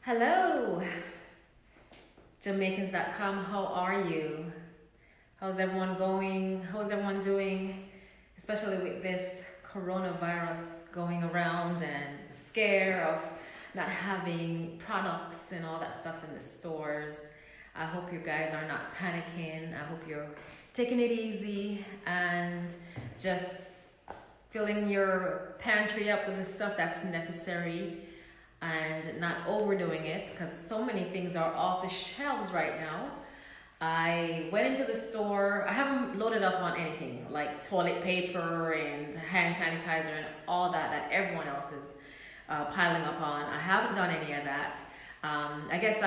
Hello, Jamaicans.com. How are you? How's everyone going? How's everyone doing? Especially with this coronavirus going around and the scare of not having products and all that stuff in the stores. I hope you guys are not panicking. I hope you're taking it easy and just filling your pantry up with the stuff that's necessary and not overdoing it, because so many things are off the shelves right now. I went into the store. I haven't loaded up on anything like toilet paper and hand sanitizer and all that everyone else is piling up on. I haven't done any of that. I guess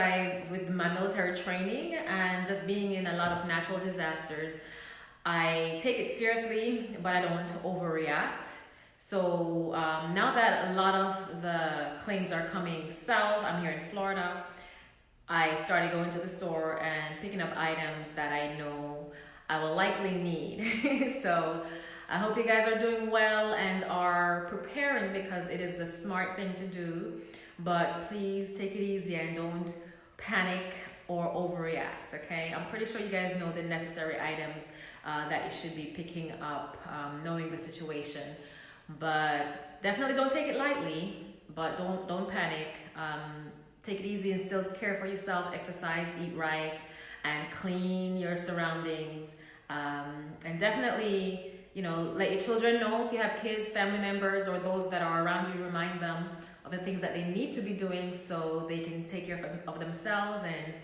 with my military training and just being in a lot of natural disasters, I take it seriously, but I don't want to overreact. So now that a lot of the claims are coming south, I'm here in Florida, I started going to the store and picking up items that I know I will likely need. So I hope you guys are doing well and are preparing, because it is the smart thing to do. But please take it easy and don't panic or overreact, okay? I'm pretty sure you guys know the necessary items that you should be picking up, knowing the situation. But definitely don't take it lightly, but don't panic. Take it easy and still care for yourself, exercise, eat right, and clean your surroundings. And definitely, let your children know, if you have kids, family members, or those that are around you, remind them of the things that they need to be doing so they can take care of themselves, and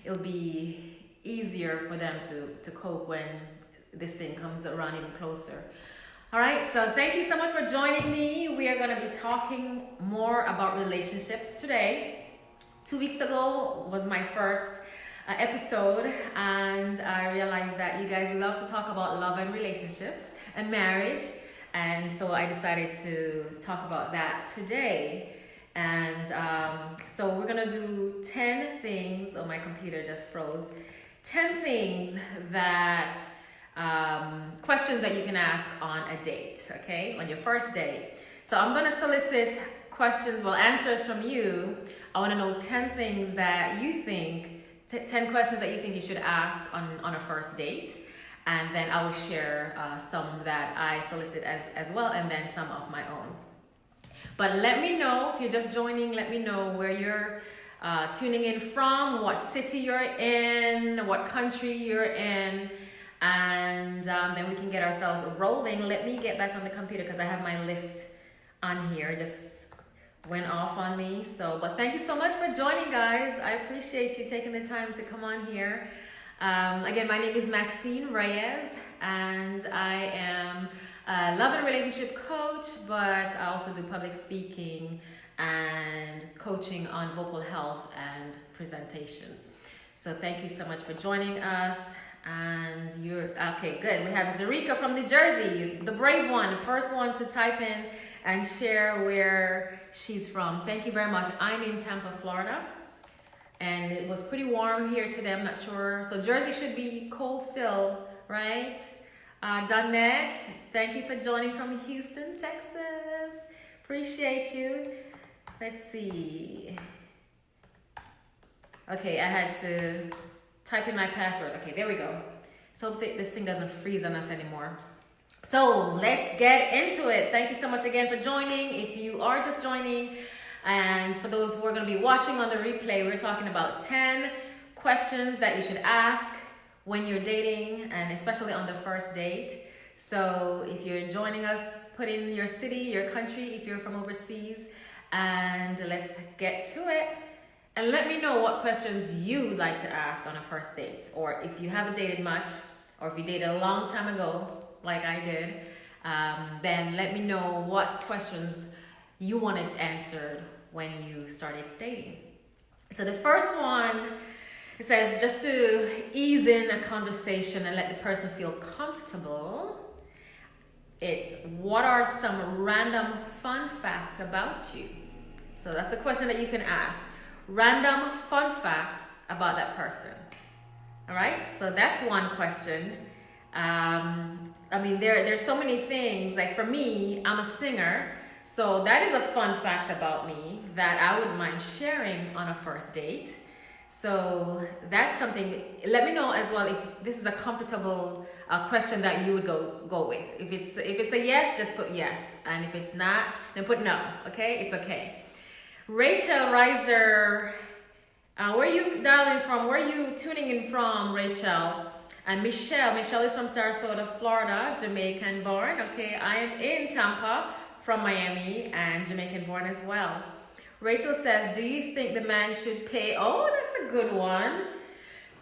it'll be easier for them to cope when this thing comes around even closer. All right, so thank you so much for joining me. We are going to be talking more about relationships today. 2 weeks ago was my first episode, and I realized that you guys love to talk about love and relationships and marriage, and so I decided to talk about that today. And so we're going to do 10 things. Oh, my computer just froze. 10 things that questions that you can ask on a date, okay, on your first date. So I'm going to solicit answers from you. I want to know 10 things that you think, 10 questions that you think you should ask on a first date, and then I will share some that I solicit as well, and then some of my own. But let me know, if you're just joining, let me know where you're tuning in from, what city you're in, what country you're in, and then we can get ourselves rolling. Let me get back on the computer because I have my list on here. Just went off on me. But thank you so much for joining, guys. I appreciate you taking the time to come on here. Again, my name is Maxine Reyes, and I am a love and relationship coach, but I also do public speaking and coaching on vocal health and presentations. So thank you so much for joining us. And you're okay, good. We have Zarika from New Jersey, the brave one, first one to type in and share where she's from. Thank you very much. I'm in Tampa, Florida, and it was pretty warm here today. I'm not sure. So Jersey should be cold still, right? Donette, thank you for joining from Houston, Texas. Appreciate you. Let's see. Okay, I had to type in my password. Okay, there we go. So this thing doesn't freeze on us anymore. So let's get into it. Thank you so much again for joining. If you are just joining, and for those who are going to be watching on the replay, we're talking about 10 questions that you should ask when you're dating, and especially on the first date. So if you're joining us, put in your city, your country, if you're from overseas, and let's get to it. And let me know what questions you'd like to ask on a first date, or if you haven't dated much, or if you dated a long time ago, like I did, then let me know what questions you wanted answered when you started dating. So the first one, it says, just to ease in a conversation and let the person feel comfortable, it's, what are some random fun facts about you? So that's a question that you can ask. Random fun facts about that person. All right, so that's one question. There's so many things. Like for me, I'm a singer, So that is a fun fact about me that I wouldn't mind sharing on a first date. So that's something. Let me know as well if this is a comfortable question that you would go with. If it's a yes, just put yes, and if it's not, then put no. Okay, it's okay. Rachel Reiser, where are you dialing from? Where are you tuning in from, Rachel? And Michelle is from Sarasota, Florida, Jamaican born. Okay, I am in Tampa from Miami and Jamaican born as well. Rachel says, do you think the man should pay? Oh, that's a good one.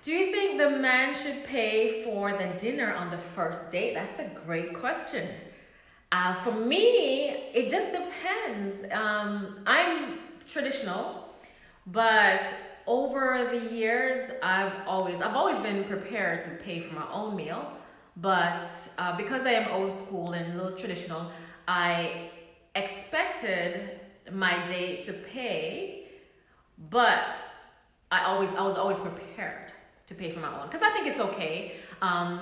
Do you think the man should pay for the dinner on the first date? That's a great question. For me, it just depends. I'm traditional, but over the years, I've always been prepared to pay for my own meal. But because I am old school and a little traditional, I expected my date to pay, but I was always prepared to pay for my own because I think it's okay.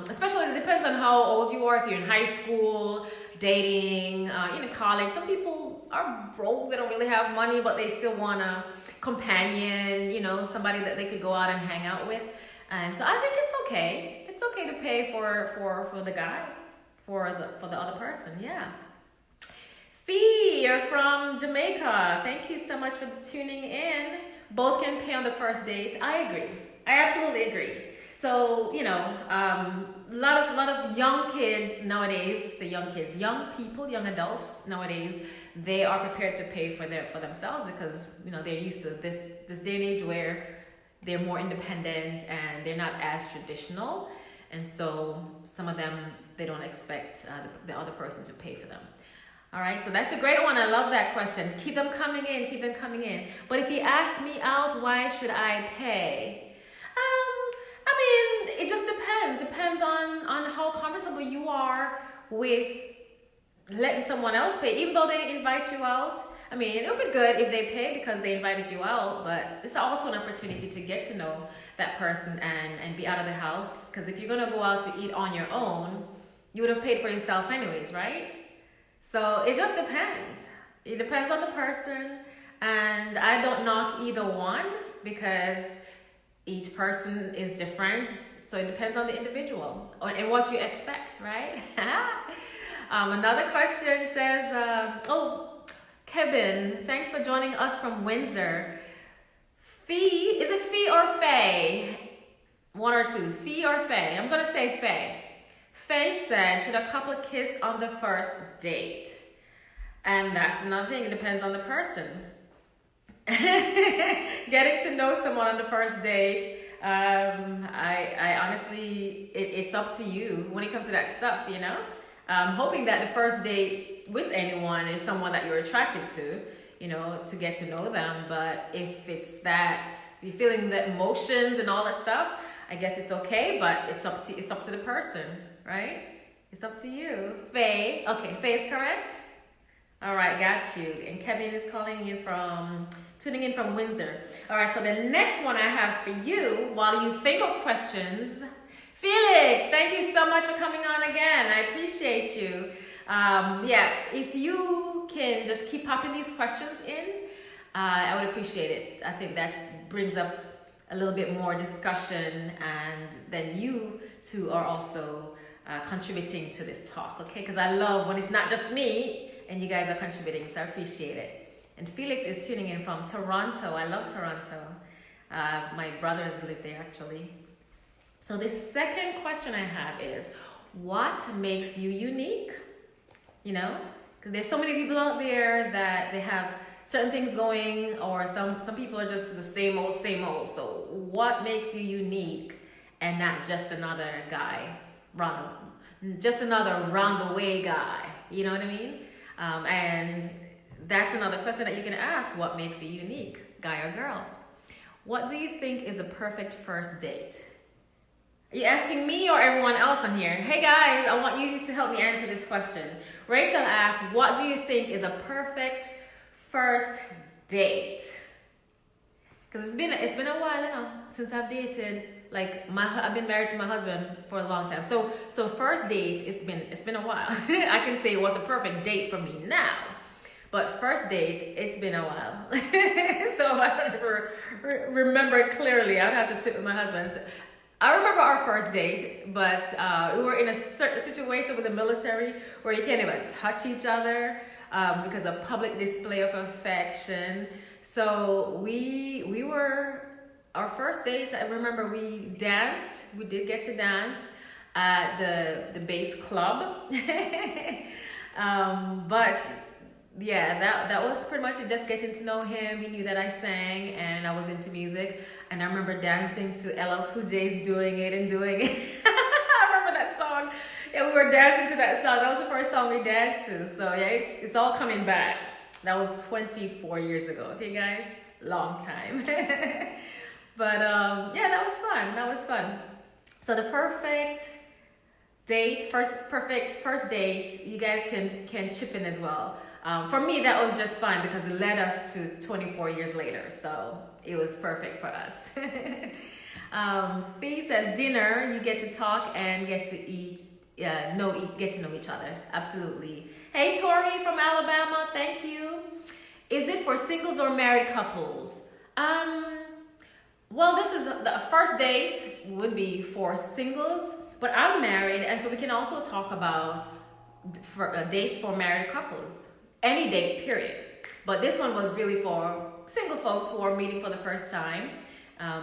Especially it depends on how old you are. If you're in high school, dating, in college, some people are broke. They don't really have money, but they still want a companion. Somebody that they could go out and hang out with. And so I think it's okay. It's okay to pay for the guy, for the other person. Yeah. Fee, you're from Jamaica. Thank you so much for tuning in. Both can pay on the first date. I agree. I absolutely agree. So, a lot of young kids nowadays, young people, young adults nowadays, they are prepared to pay for themselves because, they're used to this day and age where they're more independent and they're not as traditional. And so some of them, they don't expect the other person to pay for them. All right, so that's a great one. I love that question. Keep them coming in. But if you ask me out, why should I pay? It just depends. Depends on how comfortable you are with letting someone else pay, even though they invite you out. It would be good if they pay because they invited you out, but it's also an opportunity to get to know that person and be out of the house. Because if you're going to go out to eat on your own, you would have paid for yourself anyways, right? So it just depends. It depends on the person. And I don't knock either one because each person is different. So it depends on the individual and what you expect, right? Another question says, Kevin, thanks for joining us from Windsor. Fee, is it Fee or Faye? One or two, Fee or Faye? I'm going to say Faye. Faye said, should a couple kiss on the first date? And that's another thing. It depends on the person. Getting to know someone on the first date, I honestly, it's up to you when it comes to that stuff, I'm hoping that the first date with anyone is someone that you're attracted to, to get to know them. But if it's that you're feeling the emotions and all that stuff, I guess it's okay, but it's up to the person, right? It's up to you. Faye. Okay, Faye is correct. All right, got you. And Kevin is tuning in from Windsor. All right, so the next one I have for you, while you think of questions, Felix, thank you so much for coming on again. I appreciate you. If you can just keep popping these questions in, I would appreciate it. I think that brings up a little bit more discussion, and then you two are also contributing to this talk, okay? Because I love when it's not just me and you guys are contributing, so I appreciate it. And Felix is tuning in from Toronto. I love Toronto. My brothers live there, actually. So the second question I have is, what makes you unique? Because there's so many people out there that they have certain things going, or some people are just the same old. So what makes you unique and not just another guy, just another round the way guy? You know what I mean? And that's another question that you can ask. What makes you unique, guy or girl? What do you think is a perfect first date? Are you asking me or everyone else on here? Hey guys, I want you to help me answer this question. Rachel asked, what do you think is a perfect first date? Because it's been a while, since I've dated. I've been married to my husband for a long time. So first date, it's been a while. I can say what's a perfect date for me now. But first date, it's been a while. So I don't ever remember it clearly. I'd have to sit with my husband. I remember our first date, but we were in a certain situation with the military where you can't even touch each other because of public display of affection. So we were, our first date, I remember we danced. We did get to dance at the base club. But yeah, that was pretty much it, just getting to know him. He knew that I sang and I was into music. And I remember dancing to LL Cool J's Doing It and Doing It. I remember that song. Yeah, we were dancing to that song. That was the first song we danced to. So yeah, it's all coming back. That was 24 years ago. Okay, guys? Long time. But yeah, that was fun. That was fun. So the perfect first date, you guys can chip in as well. For me, that was just fine because it led us to 24 years later. So it was perfect for us. Fee says, dinner, you get to talk and get to eat, get to know each other. Absolutely. Hey, Tori from Alabama, thank you. Is it for singles or married couples? Well, this is the first date would be for singles, but I'm married, and so we can also talk about dates for married couples. Any date, period. But this one was really for single folks who are meeting for the first time.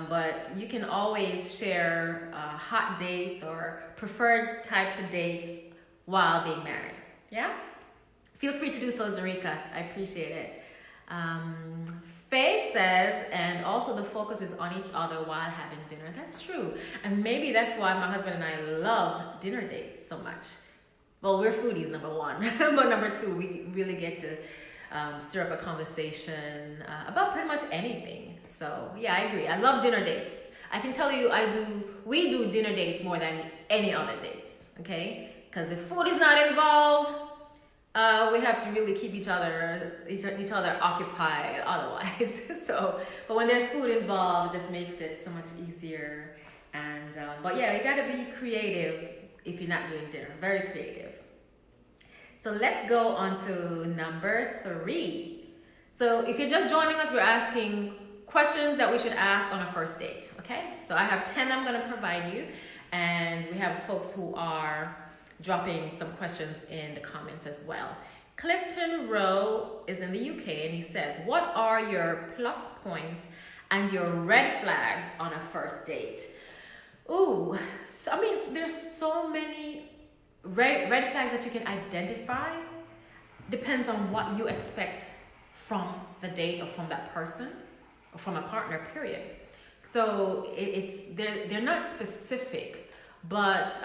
But you can always share hot dates or preferred types of dates while being married. Yeah? Feel free to do so, Zarika. I appreciate it. Faye says, and also the focus is on each other while having dinner. That's true. And maybe that's why my husband and I love dinner dates so much. Well, we're foodies, number one. But number two, we really get to stir up a conversation about pretty much anything. So yeah, I agree. I love dinner dates. I can tell you we do dinner dates more than any other dates, okay? Because if food is not involved, we have to really keep each other occupied otherwise. But when there's food involved, it just makes it so much easier. And but yeah, you gotta be creative if you're not doing dinner. Very creative. So let's go on to number 3. So if you're just joining us, we're asking questions that we should ask on a first date, okay? So I have 10 I'm gonna provide you, and we have folks who are dropping some questions in the comments as well. Clifton Rowe is in the UK, and he says, what are your plus points and your red flags on a first date? Ooh, so, I mean, there's so many red flags that you can identify. Depends on what you expect from the date or from that person or from a partner, period. So they're not specific, but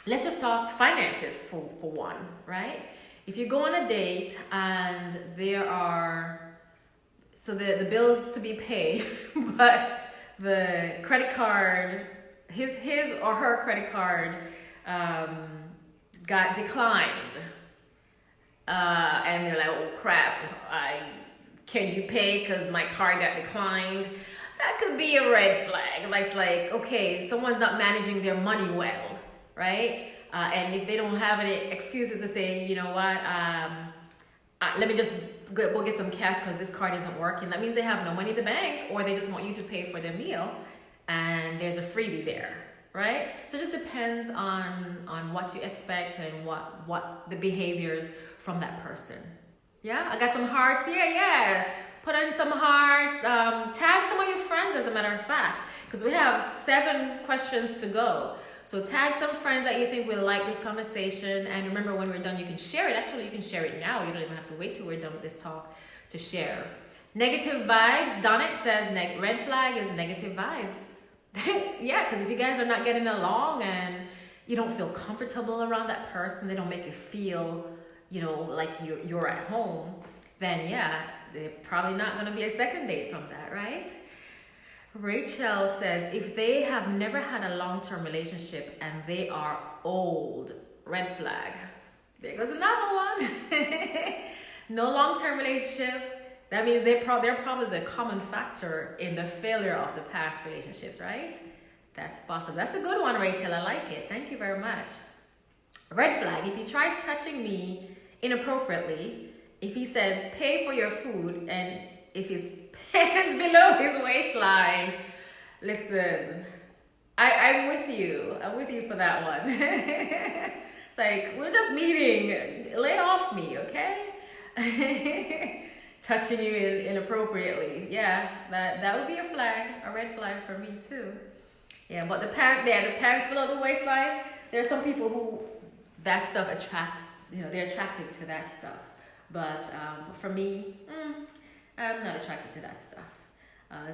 let's just talk finances for one, right? If you go on a date and there are, so the bills to be paid, but the credit card, his or her credit card got declined, and they're like, oh crap, can you pay because my card got declined? That could be a red flag. It's like, okay, someone's not managing their money well, right? And if they don't have any excuses to say, you know what, let me just go get some cash because this card isn't working, that means they have no money in the bank, or they just want you to pay for their meal and there's a freebie there, right? So it just depends on what you expect and what the behaviors from that person. Yeah, I got some hearts here. Yeah, put in some hearts. Tag some of your friends, as a matter of fact, because we have 7 questions to go. So tag some friends that you think will like this conversation. And remember, when we're done, you can share it. Actually, you can share it now. You don't even have to wait till we're done with this talk to share. Negative vibes. Donnet says red flag is negative vibes. Yeah, because if you guys are not getting along and you don't feel comfortable around that person, they don't make you feel, like you're at home, then yeah, they're probably not going to be a second date from that, right? Rachel says, if they have never had a long-term relationship and they are old, red flag. There goes another one. No long-term relationship. That means they're probably the common factor in the failure of the past relationships, right? That's possible. That's a good one, Rachel. I like it. Thank you very much. Red flag. If he tries touching me inappropriately if he says pay for your food and if his pants below his waistline, listen, I'm with you. I'm with you for that one. It's like, we're just meeting. Lay off me, okay? Touching you inappropriately. Yeah, that would be a red flag for me too. Yeah, but the pants below the waistline, there are some people who that stuff attracts, they're attracted to that stuff. But for me, I'm not attracted to that stuff.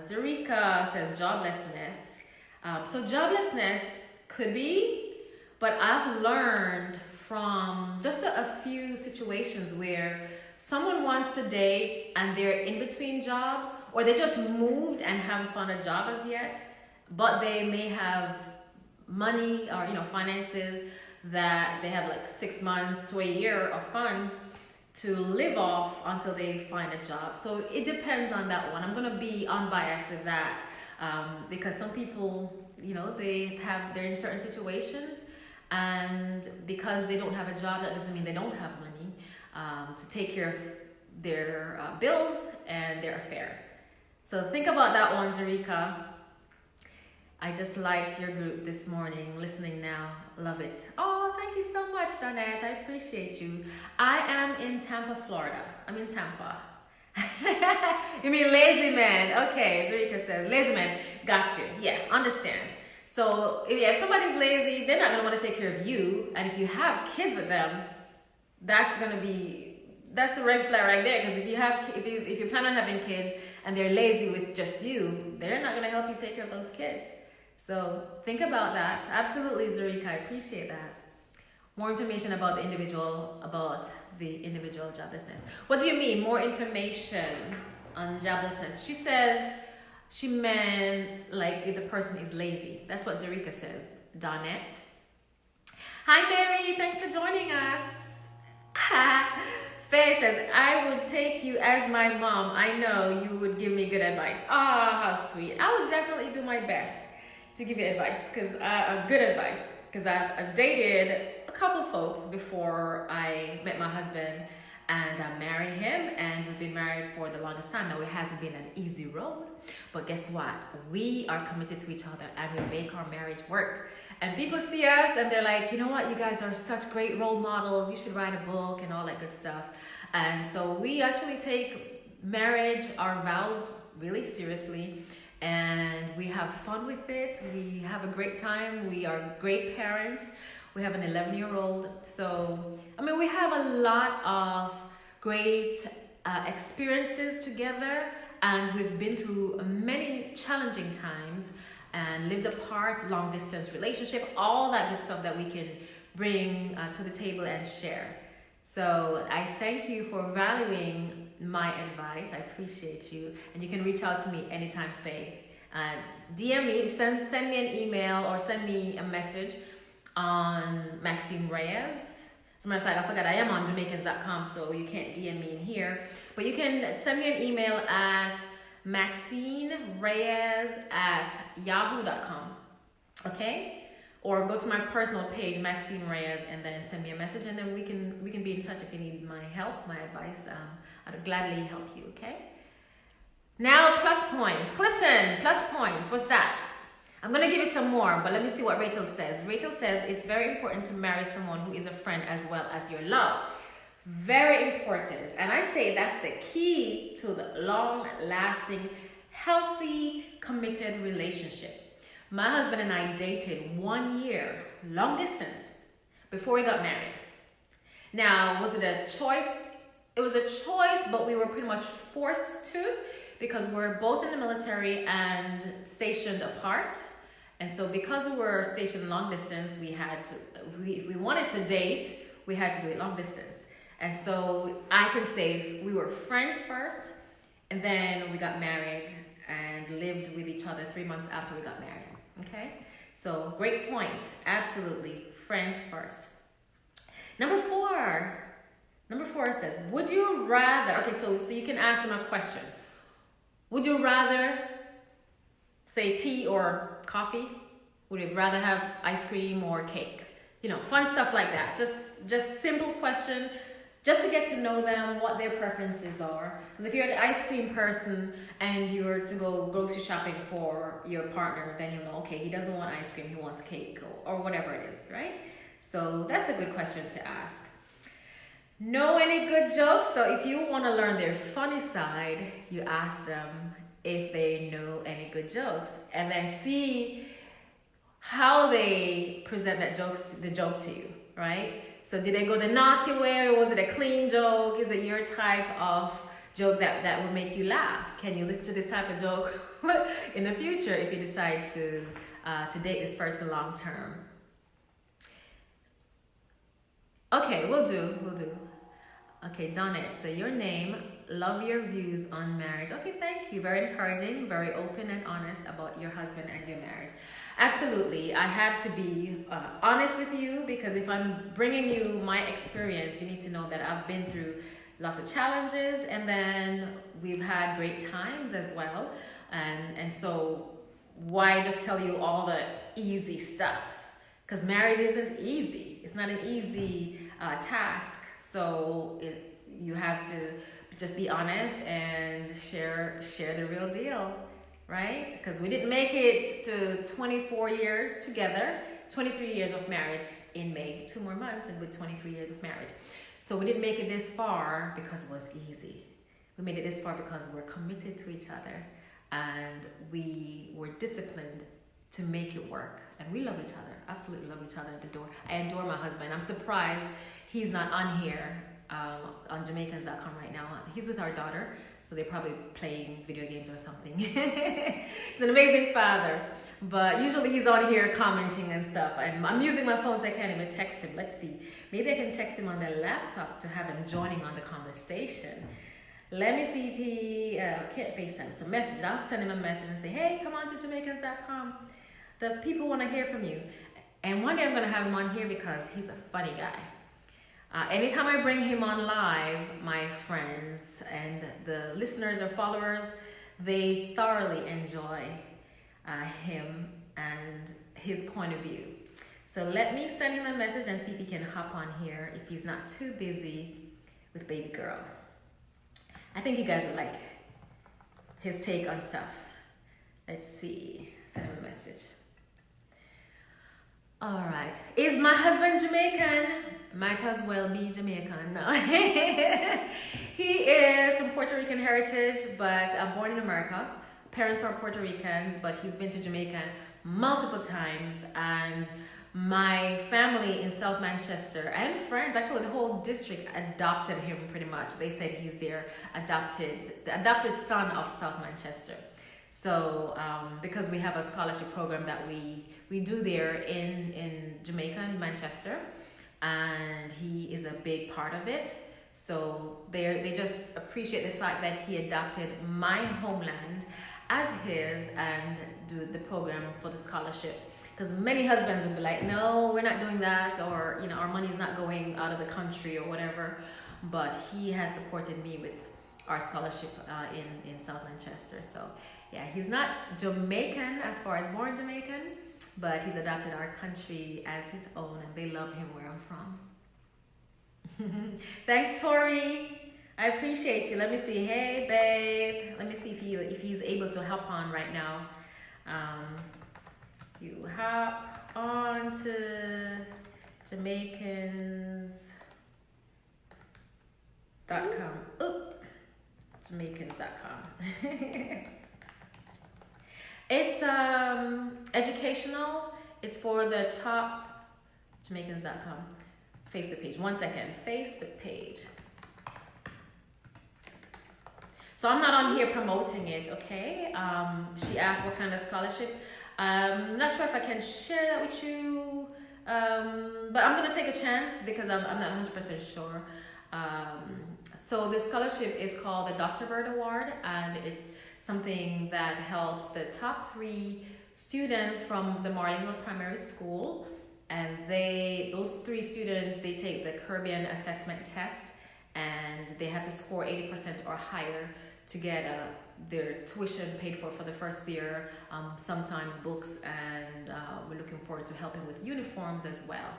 Zarika says joblessness. So joblessness could be, but I've learned from just a few situations where someone wants to date and they're in between jobs, or they just moved and haven't found a job as yet, but they may have money or finances that they have like 6 months to a year of funds to live off until they find a job. So it depends on that one. I'm gonna be unbiased with that because some people, they're in certain situations, and because they don't have a job, that doesn't mean they don't have money to take care of their bills and their affairs. So think about that one, Zarika. I just liked your group this morning, listening now. Love it. Oh, thank you so much, Donette. I appreciate you. I am in Tampa, Florida. I'm in Tampa. You mean lazy man? Okay, Zarika says, lazy man. Got you. Yeah, understand. So if somebody's lazy, they're not going to want to take care of you. And if you have kids with them, that's the red flag right there. Because if you plan on having kids and they're lazy with just you, they're not going to help you take care of those kids. So think about that. Absolutely, Zarika, I appreciate that. More information about the individual joblessness. What do you mean, more information on joblessness? She says she meant like if the person is lazy. That's what Zarika says. Donette. Hi, Mary. Thanks for joining us. Faye says, I would take you as my mom. I know you would give me good advice. How sweet. I would definitely do my best to give you advice, good advice, because I've dated a couple folks before I met my husband, and I married him, and we've been married for the longest time. Now, it hasn't been an easy road, but guess what? We are committed to each other, and we make our marriage work. And people see us, and they're like, you know what? You guys are such great role models. You should write a book and all that good stuff. And so we actually take marriage, our vows, really seriously. And we have fun with it. We have a great time. We are great parents. We have an 11-year-old. So, we have a lot of great experiences together, and we've been through many challenging times and lived apart, long distance relationship, all that good stuff that we can bring to the table and share. So I thank you for valuing my advice. I appreciate you. And you can reach out to me anytime, Faye. DM me, send me an email or send me a message on Maxine Reyes. As a matter of fact, I forgot I am on Jamaicans.com, so you can't DM me in here. But you can send me an email at maxinereyes@yahoo.com. Okay? Or go to my personal page, Maxine Reyes, and then send me a message, and then we can be in touch if you need my help, my advice. I'd gladly help you, okay? Now, plus points. Clifton, plus points. What's that? I'm going to give you some more, but let me see what Rachel says. Rachel says it's very important to marry someone who is a friend as well as your love. Very important. And I say that's the key to the long-lasting, healthy, committed relationship. My husband and I dated 1 year, long distance, before we got married. Now, was it a choice? It was a choice, but we were pretty much forced to, because we're both in the military and stationed apart. And so because we were stationed long distance, we had to, if we wanted to date, we had to do it long distance. And so I can say we were friends first, and then we got married and lived with each other 3 months after we got married. Okay, so great point. Absolutely, friends first. Number four says, would you rather, okay, so you can ask them a question. Would you rather say tea or coffee? Would you rather have ice cream or cake? Fun stuff like that. Just simple question just to get to know them, what their preferences are. Because if you're an ice cream person and you're to go grocery shopping for your partner, then you'll know, okay, he doesn't want ice cream, he wants cake or whatever it is, right? So that's a good question to ask. Know any good jokes? So if you want to learn their funny side, you ask them if they know any good jokes, and then see how they present the joke to you, right? So did they go the naughty way, or was it a clean joke? Is it your type of joke that would make you laugh? Can you listen to this type of joke in the future if you decide to date this person long term? Okay, we'll do. Okay, done it. So your name, love your views on marriage. Okay, thank you. Very encouraging, very open and honest about your husband and your marriage. Absolutely. I have to be honest with you, because if I'm bringing you my experience, you need to know that I've been through lots of challenges, and then we've had great times as well. And so why just tell you all the easy stuff? Because marriage isn't easy. It's not an easy task. So you have to just be honest and share the real deal, right? Because we didn't make it to 24 years together, 23 years of marriage in May, 2 more months, and with 23 years of marriage. So we didn't make it this far because it was easy. We made it this far because we're committed to each other, and we were disciplined to make it work. And we love each other, absolutely love each other. I adore my husband. I'm surprised he's not on here on Jamaicans.com right now. He's with our daughter, so they're probably playing video games or something. He's an amazing father, but usually he's on here commenting and stuff. I'm using my phone, so I can't even text him. Let's see. Maybe I can text him on the laptop to have him joining on the conversation. Let me see if he can't FaceTime. So message. I'll send him a message and say, hey, come on to Jamaicans.com. The people want to hear from you. And one day I'm going to have him on here because he's a funny guy. Anytime I bring him on live, my friends and the listeners or followers, they thoroughly enjoy him and his point of view. So let me send him a message and see if he can hop on here if he's not too busy with baby girl. I think you guys would like his take on stuff. Let's see. Send him a message. All right. Is my husband Jamaican? Might as well be Jamaican. No. He is from Puerto Rican heritage, but born in America. Parents are Puerto Ricans, but he's been to Jamaica multiple times. And my family in South Manchester and friends, actually the whole district, adopted him pretty much. They said he's the adopted son of South Manchester. So because we have a scholarship program that we do there in Jamaica and Manchester, and he is a big part of it. So they just appreciate the fact that he adopted my homeland as his and do the program for the scholarship. Because many husbands would be like, no, we're not doing that, or our money's not going out of the country or whatever. But he has supported me with our scholarship in South Manchester. So yeah, he's not Jamaican as far as born Jamaican, but he's adopted our country as his own, and they love him where I'm from. Thanks, Tori. I appreciate you. Let me see. Hey, babe. Let me see if he's able to hop on right now. You hop on to Jamaicans.com. Oop. Jamaicans.com. It's educational. It's for the top. Jamaicans.com. Facebook page. 1 second. Facebook page. So I'm not on here promoting it, okay? She asked what kind of scholarship. I'm not sure if I can share that with you, but I'm gonna take a chance because I'm not 100% sure. So the scholarship is called the Dr. Bird Award, and it's something that helps the top 3 students from the Marley Hill Primary School. And those 3 students, they take the Caribbean assessment test, and they have to score 80% or higher to get their tuition paid for the first year, sometimes books, and we're looking forward to helping with uniforms as well.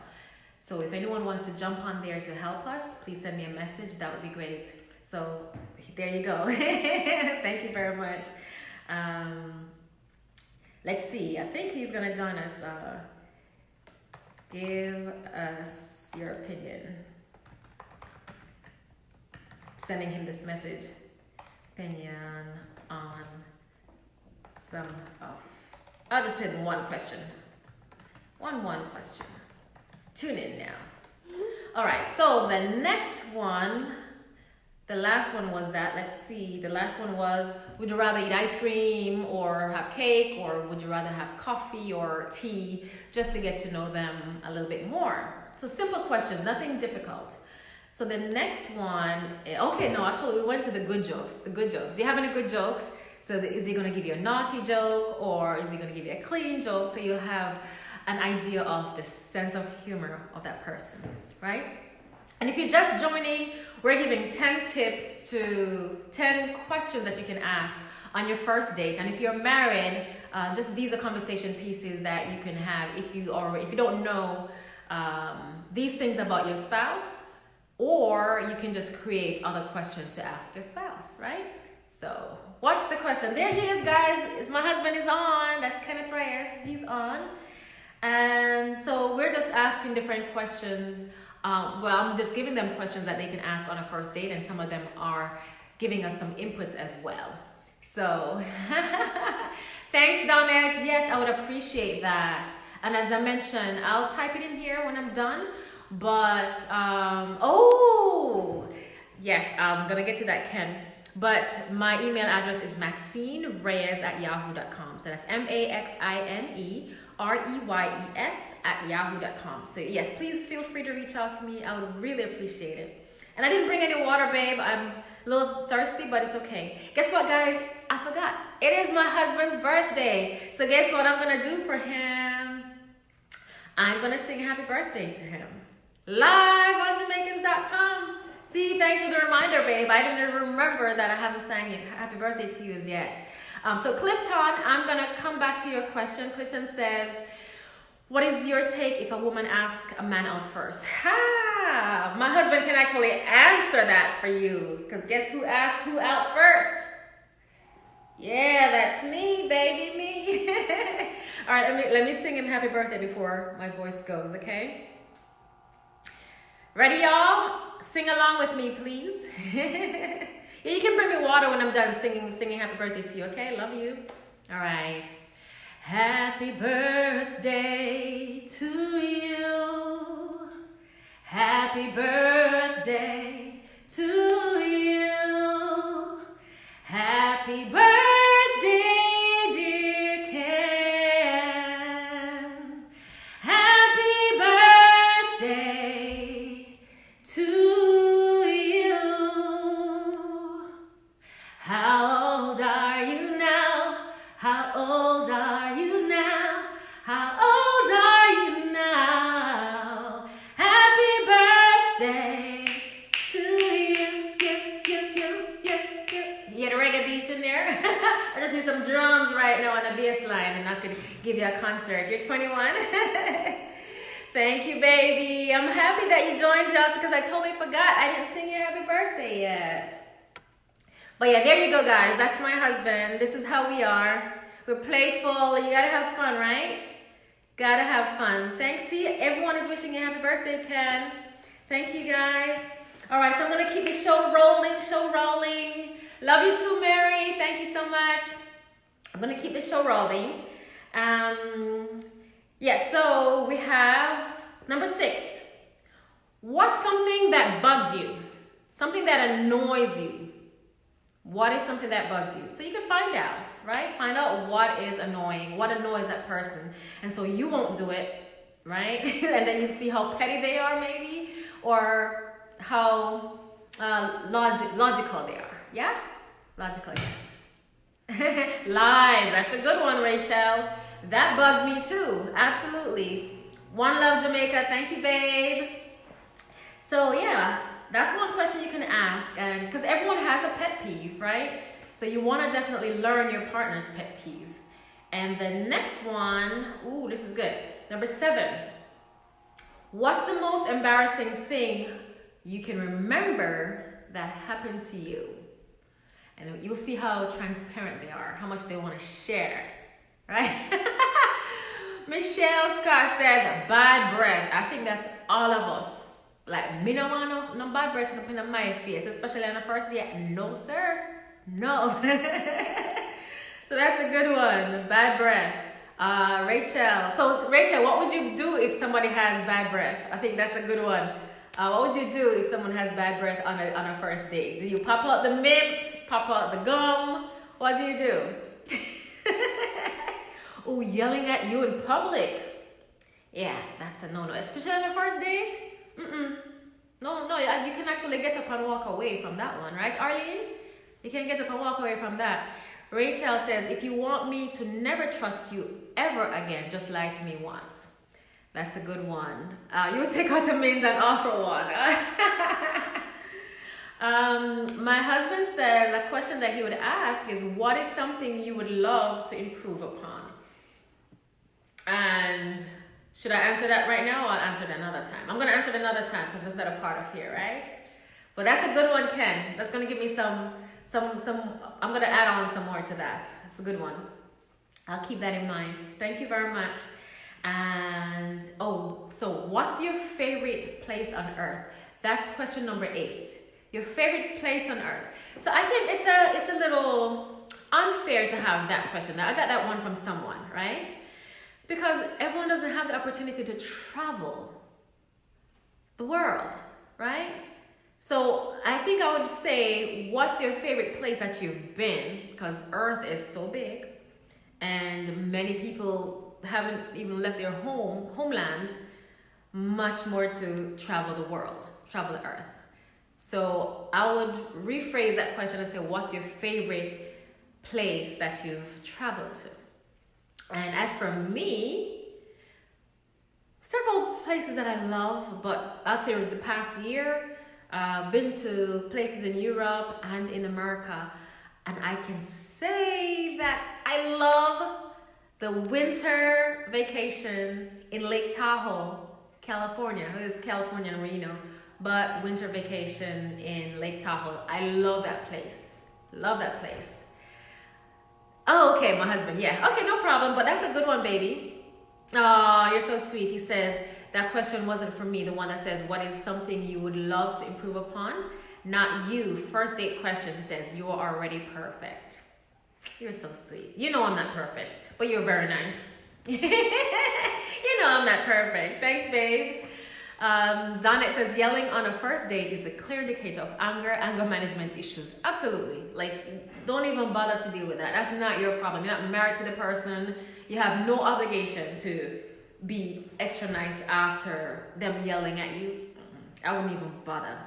So if anyone wants to jump on there to help us, please send me a message. That would be great. So there you go. Thank you very much. Let's see. I think he's going to join us. Give us your opinion. Sending him this message. Opinion on some of... I'll just hit one question. One question. Tune in now. All right, so the next one, the last one was that, let's see, the last one was, would you rather eat ice cream or have cake, or would you rather have coffee or tea, just to get to know them a little bit more. So simple questions, nothing difficult. So the next one, okay, no, actually we went to the good jokes, Do you have any good jokes? So is he gonna give you a naughty joke, or is he gonna give you a clean joke? So you have an idea of the sense of humor of that person, right? And if you're just joining, we're giving 10 tips to 10 questions that you can ask on your first date. And if you're married, just these are conversation pieces that you can have if you don't know these things about your spouse, or you can just create other questions to ask your spouse, right? So what's the question? There he is, guys. My husband is on. That's Kenneth Reyes. He's on. And so we're just asking different questions. Well, I'm just giving them questions that they can ask on a first date, and some of them are giving us some inputs as well. So thanks, Donette. Yes, I would appreciate that. And as I mentioned, I'll type it in here when I'm done. But, oh, yes, I'm going to get to that, Ken. But my email address is maxinereyes@yahoo.com. So that's MaxineReyes@yahoo.com. So yes, please feel free to reach out to me. I would really appreciate it. And I didn't bring any water, babe. I'm a little thirsty, but it's okay. Guess what, guys? I forgot. It is my husband's birthday. So guess what I'm going to do for him? I'm going to sing happy birthday to him. Live on Jamaicans.com. See, thanks for the reminder, babe. I didn't remember that I haven't sang happy birthday to you yet. So Clifton, I'm going to come back to your question. Clifton says, what is your take if a woman asks a man out first? Ha! My husband can actually answer that for you. Because guess who asked who out first? Yeah, that's me, baby, me. All right, let me sing him happy birthday before my voice goes, okay? Ready, y'all? Sing along with me, please. Yeah, you can bring me water when I'm done singing happy birthday to you, okay? Love you. All right. Happy birthday to you. Happy birthday to you. Happy birthday, dear Ken. Happy birthday to you. How old are you now? How old are you now? How old are you now? Happy birthday to you. You had a reggae beat in there? I just need some drums right now on the bass line, and I could give you a concert. You're 21? Thank you, baby. I'm happy that you joined us because I totally forgot. I didn't sing you happy birthday yet. But yeah, there you go, guys. That's my husband. This is how we are. We're playful. You gotta have fun, right? Gotta have fun. Thanks. See, everyone is wishing you a happy birthday, Ken. Thank you, guys. All right, so I'm gonna keep the show rolling. Love you too, Mary. Thank you so much. I'm gonna keep the show rolling. Yes, so we have number 6. What's something that bugs you? Something that annoys you. What is something that bugs you? So you can find out, right? Find out what is annoying, what annoys that person. And so you won't do it, right? And then you see how petty they are maybe, or how logical they are. Yeah? Logical, yes. Lies, that's a good one, Rachel. That bugs me too, absolutely. One love, Jamaica. Thank you, babe. So yeah, that's one question you can ask, and because everyone has a pet peeve, right? So you want to definitely learn your partner's pet peeve. And the next one, ooh, this is good. Number 7. What's the most embarrassing thing you can remember that happened to you? And you'll see how transparent they are, how much they want to share, right? Michelle Scott says, bad breath. I think that's all of us. Like, me no want no bad breath in my face, especially on the first day. No, sir. No. So that's a good one. Bad breath. Rachel. So, Rachel, what would you do if somebody has bad breath? I think that's a good one. What would you do if someone has bad breath on a first date? Do you pop out the mint, pop out the gum? What do you do? Oh, yelling at you in public. Yeah, that's a no-no. Especially on a first date. No, you can actually get up and walk away from that one, right, Arlene? You can get up and walk away from that. Rachel says, if you want me to never trust you ever again, just lie to me once. That's a good one. You take out a mint and offer one. My husband says a question that he would ask is, what is something you would love to improve upon? And should I answer that right now, or I'll answer it another time? I'm going to answer it another time because it's not a part of here, right? But that's a good one, Ken. That's going to give me some, I'm going to add on some more to that. That's a good one. I'll keep that in mind. Thank you very much. And, so what's your favorite place on earth? That's question number 8. Your favorite place on earth. So I think it's a little unfair to have that question. Now, I got that one from someone, right? Because everyone doesn't have the opportunity to travel the world, right? So I think I would say, what's your favorite place that you've been? Because earth is so big and many people haven't even left their homeland, much more to travel the world, travel the earth. So I would rephrase that question and say, what's your favorite place that you've traveled to? And as for me, several places that I love, but I'll say the past year, I've been to places in Europe and in America, and I can say that I love the winter vacation in Lake Tahoe, California. It's California and Reno, but winter vacation in Lake Tahoe. I love that place. Love that place. Oh, okay, my husband. Yeah, okay, no problem. But that's a good one, baby. Oh, you're so sweet. He says, that question wasn't for me. The one that says, what is something you would love to improve upon? Not you. First date question. He says, you are already perfect. You're so sweet. You know I'm not perfect, but you're very nice. You know I'm not perfect. Thanks, babe. Donette says, yelling on a first date is a clear indicator of anger management issues. Absolutely. Like, don't even bother to deal with that. That's not your problem. You're not married to the person. You have no obligation to be extra nice after them yelling at you. I wouldn't even bother.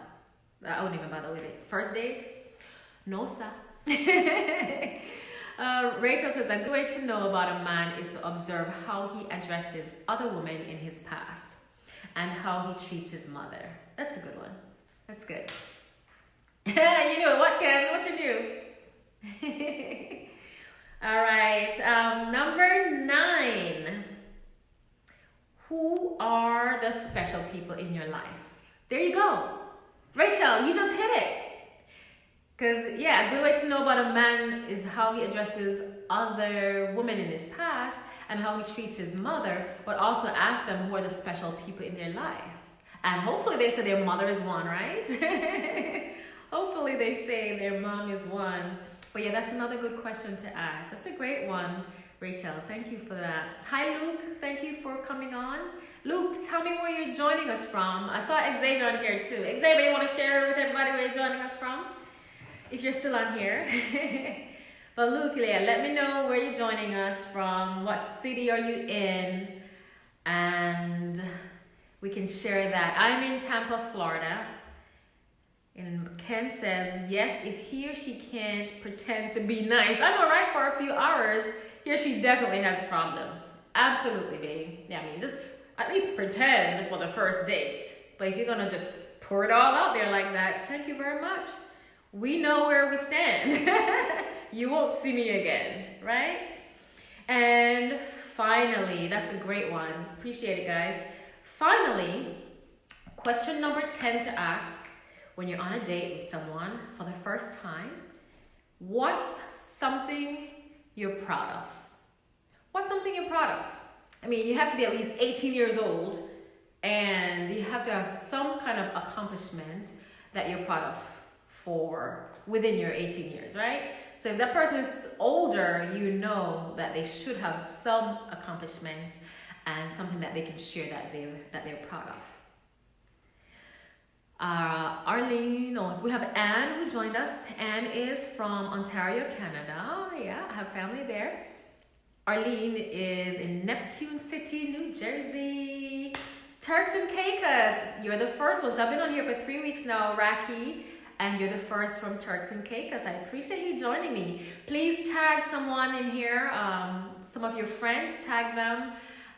With it. First date? No, sir. Rachel says, a good way to know about a man is to observe how he addresses other women in his past and how he treats his mother. That's a good one. That's good. You knew it. What, Ken? What you knew? All right. Number 9. Who are the special people in your life? There you go. Rachel, you just hit it. Because, yeah, a good way to know about a man is how he addresses other women in his past and how he treats his mother, but also ask them who are the special people in their life. And hopefully they say their mother is one, right? Hopefully they say their mom is one. But yeah, that's another good question to ask. That's a great one, Rachel. Thank you for that. Hi, Luke. Thank you for coming on. Luke, tell me where you're joining us from. I saw Xavier on here too. Xavier, you want to share with everybody where you're joining us from? If you're still on here. But Luke, yeah, let me know where you're joining us from. What city are you in? And we can share that. I'm in Tampa, Florida. And Ken says, yes, if he or she can't pretend to be nice. I know, right? For a few hours, he or she definitely has problems. Absolutely, babe. Yeah, I mean, just at least pretend for the first date. But if you're going to just pour it all out there like that, thank you very much. We know where we stand. You won't see me again, right? And finally, that's a great one. Appreciate it, guys. Finally, question number 10 to ask when you're on a date with someone for the first time: what's something you're proud of? What's something you're proud of? I mean, you have to be at least 18 years old and you have to have some kind of accomplishment that you're proud of for within your 18 years, right? So if that person is older, you know that they should have some accomplishments and something that they can share that they're proud of. Arlene, we have Anne who joined us. Anne is from Ontario, Canada. Yeah, I have family there. Arlene is in Neptune City, New Jersey. Turks and Caicos, you're the first ones. I've been on here for 3 weeks now, Raki, and you're the first from Turks and Caicos. I appreciate you joining me. Please tag someone in here, some of your friends, tag them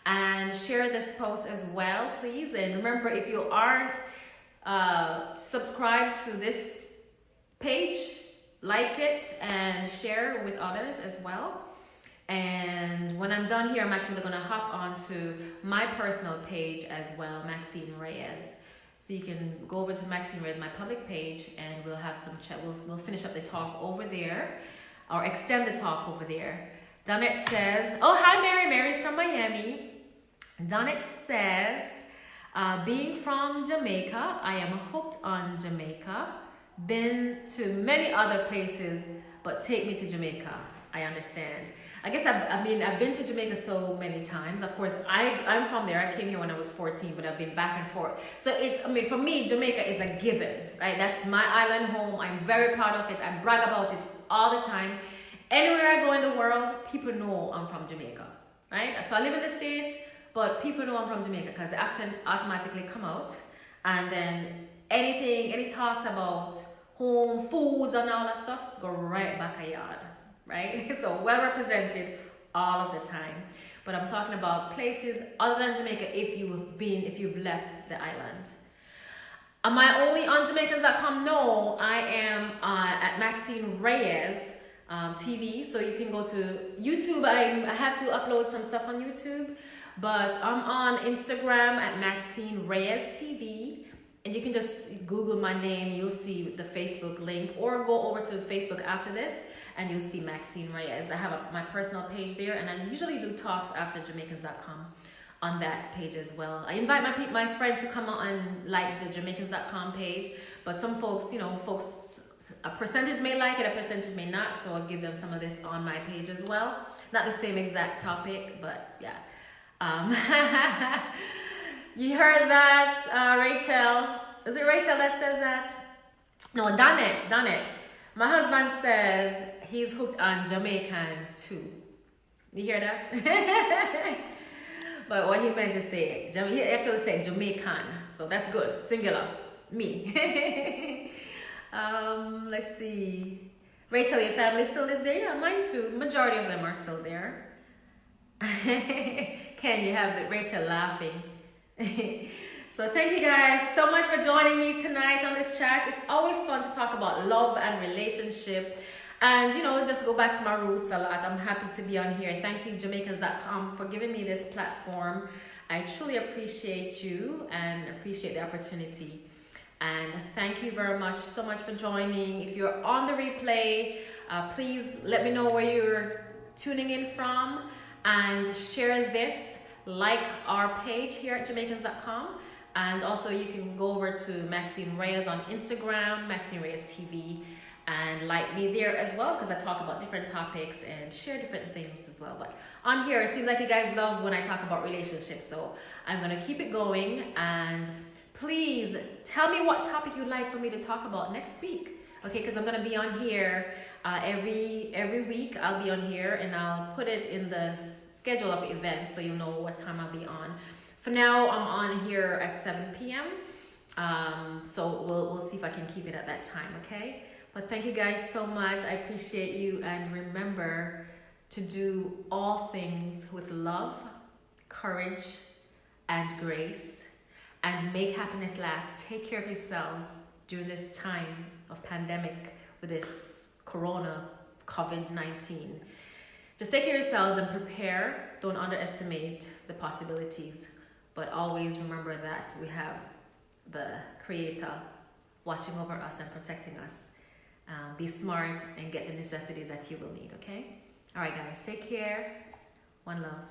and share this post as well, please. And remember, if you aren't subscribed to this page, like it and share with others as well. And when I'm done here, I'm actually going to hop onto my personal page as well, Maxine Reyes. So you can go over to Maxine Reyes, my public page, and we'll have some chat. We'll finish up the talk over there, or extend the talk over there. Donette says, oh, hi, Mary. Mary's from Miami. Donette says, being from Jamaica, I am hooked on Jamaica. Been to many other places, but take me to Jamaica. I understand. I guess I've been to Jamaica so many times. Of course, I'm from there. I came here when I was 14, but I've been back and forth. So for me, Jamaica is a given, right? That's my island home. I'm very proud of it. I brag about it all the time. Anywhere I go in the world, people know I'm from Jamaica, right? So I live in the States, but people know I'm from Jamaica because the accent automatically come out. And then any talks about home, foods and all that stuff, go right back a yard. Right? So well represented all of the time. But I'm talking about places other than Jamaica if you've left the island. Am I only on Jamaicans.com? No, I am at Maxine Reyes TV. So you can go to YouTube. I have to upload some stuff on YouTube. But I'm on Instagram at Maxine Reyes TV. And you can just Google my name. You'll see the Facebook link. Or go over to Facebook after this, and you'll see Maxine Reyes. I have my personal page there, and I usually do talks after Jamaicans.com on that page as well. I invite my friends to come on and like the Jamaicans.com page, but some folks, a percentage may like it, a percentage may not, so I'll give them some of this on my page as well. Not the same exact topic, but yeah. You heard that, Rachel? Is it Rachel that says that? No, Donette. My husband says he's hooked on Jamaicans too. You hear that? But what he meant to say, he actually said Jamaican. So that's good. Singular. Me. Let's see. Rachel, your family still lives there? Yeah, mine too. Majority of them are still there. Ken, you have Rachel laughing. So thank you guys so much for joining me tonight on this chat. It's always fun to talk about love and relationship and, just go back to my roots a lot. I'm happy to be on here. Thank you, Jamaicans.com, for giving me this platform. I truly appreciate you and appreciate the opportunity. And thank you very much, so much for joining. If you're on the replay, please let me know where you're tuning in from and share this, like our page here at Jamaicans.com. And also you can go over to Maxine Reyes on Instagram, Maxine Reyes TV, and like me there as well, because I talk about different topics and share different things as well. But on here, it seems like you guys love when I talk about relationships, so I'm going to keep it going. And please tell me what topic you'd like for me to talk about next week. Okay, because I'm going to be on here every week. I'll be on here and I'll put it in the schedule of events so you know what time I'll be on. For now, I'm on here at 7 p.m. So we'll see if I can keep it at that time, okay? But thank you guys so much. I appreciate you. And remember to do all things with love, courage, and grace. And make happiness last. Take care of yourselves during this time of pandemic with this corona, COVID-19. Just take care of yourselves and prepare. Don't underestimate the possibilities But always remember that we have the Creator watching over us and protecting us. Be smart and get the necessities that you will need, okay? All right, guys, take care. One love.